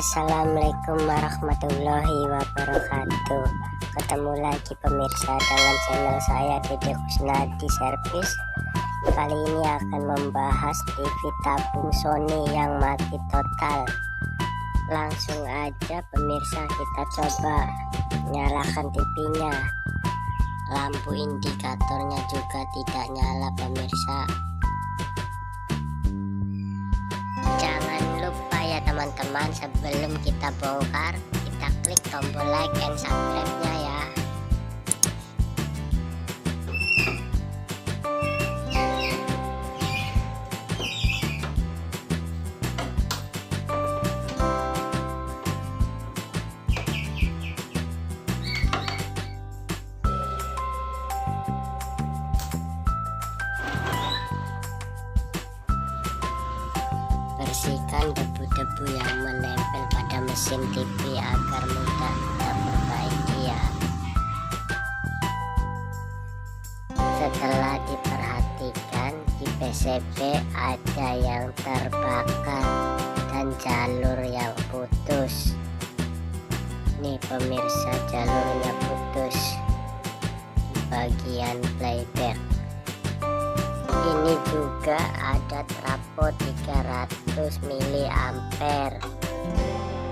Assalamualaikum warahmatullahi wabarakatuh. Ketemu lagi pemirsa dengan channel saya Dede Kusnadi Servis. Kali ini akan membahas TV tabung Sony yang mati total. Langsung aja pemirsa, kita coba nyalakan TV-nya. Lampu indikatornya juga tidak nyala pemirsa. Teman-teman, sebelum kita bongkar, kita klik tombol like and subscribe-nya ya. Bersihkan debu-debu yang menempel pada mesin TV agar mudah terperbaiki ya. Setelah diperhatikan, di PCB ada yang terbakar dan jalur yang putus. Nih pemirsa, jalurnya putus di bagian playback. Ini juga ada trafo 300 mA.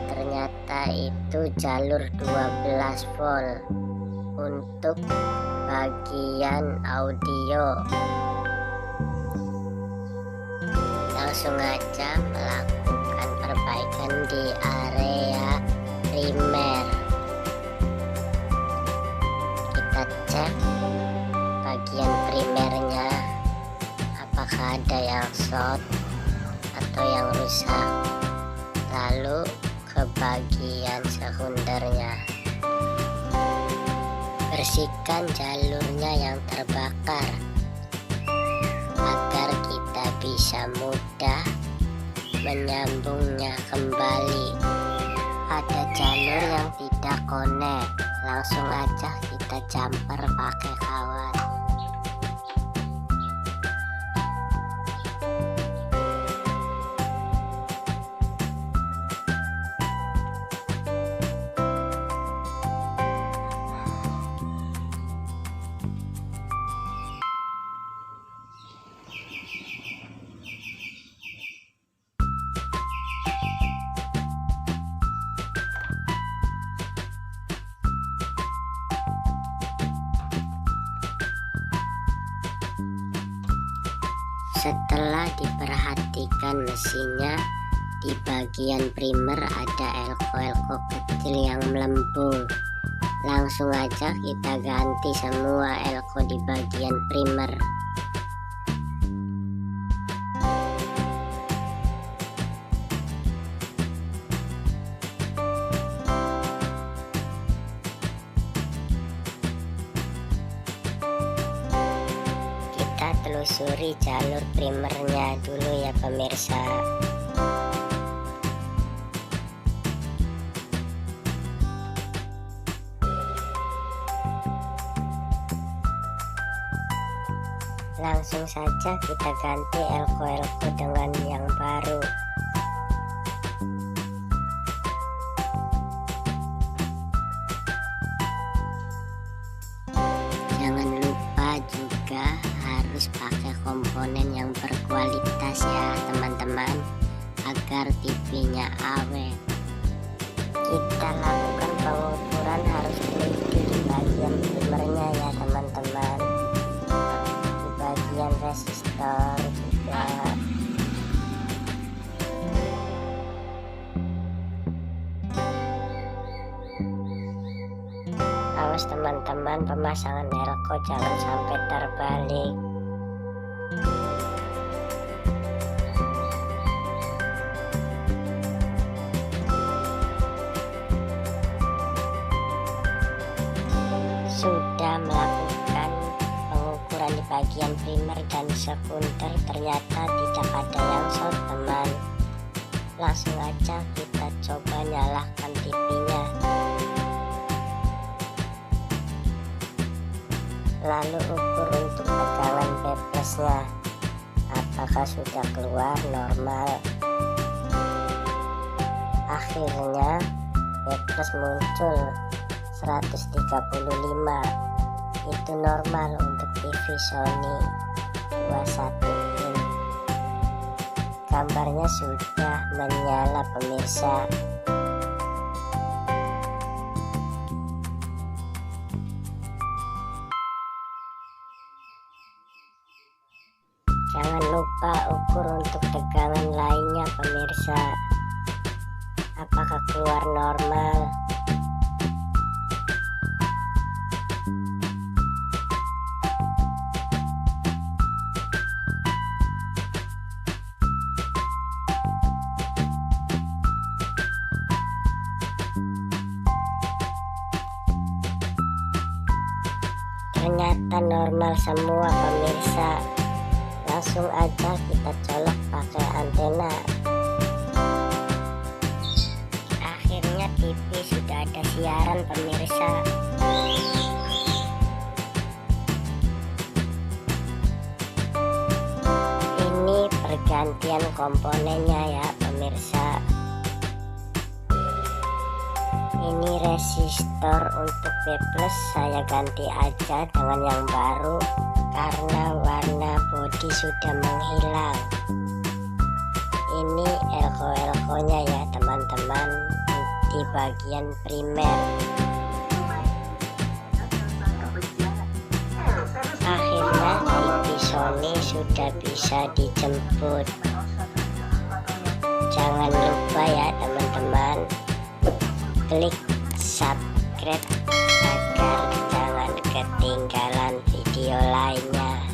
Ternyata itu jalur 12 volt untuk bagian audio. Langsung aja melakukan perbaikan di area primer. Kita cek bagian primernya, apakah ada yang short atau yang rusak. Lalu ke bagian sekundernya, bersihkan jalurnya yang terbakar agar kita bisa mudah menyambungnya kembali. Ada jalur yang tidak connect, langsung aja kita jumper pakai kawat. Setelah diperhatikan mesinnya, di bagian primer ada elko-elko kecil yang melempung. Langsung aja kita ganti semua elko di bagian primer. Telusuri jalur primernya dulu ya pemirsa. Langsung saja kita ganti elko-elko dengan yang baru. Jangan lupa juga harus pakai komponen yang berkualitas ya teman-teman, agar TV-nya awet. Kita lakukan pengukuran harus teliti di bagian primernya ya teman-teman, di bagian resistor juga. Awas teman-teman, pemasangan elko jangan sampai terbalik. Sudah melakukan pengukuran di bagian primer dan sekunder, ternyata tidak ada yang short teman. Langsung aja kita coba nyalakan TV-nya. Lalu ukur untuk tegangan B+-nya, apakah sudah keluar normal. Akhirnya backflash muncul 135. Itu normal untuk TV Sony 21 in. Gambarnya sudah menyala pemirsa. Jangan lupa ukur untuk tegangan lainnya pemirsa. Apakah keluar normal? Ternyata normal semua pemirsa. Langsung aja kita colok pakai antena. Akhirnya TV sudah ada siaran pemirsa. Ini pergantian komponennya ya pemirsa. Ini resistor untuk backflash saya ganti aja dengan yang baru karena warna bodi sudah menghilang. Ini elko-elkonya ya teman-teman, di bagian primer. Akhirnya TV Sony sudah bisa dijemput. Jangan lupa ya teman-teman, klik subscribe agar jangan ketinggalan video lainnya.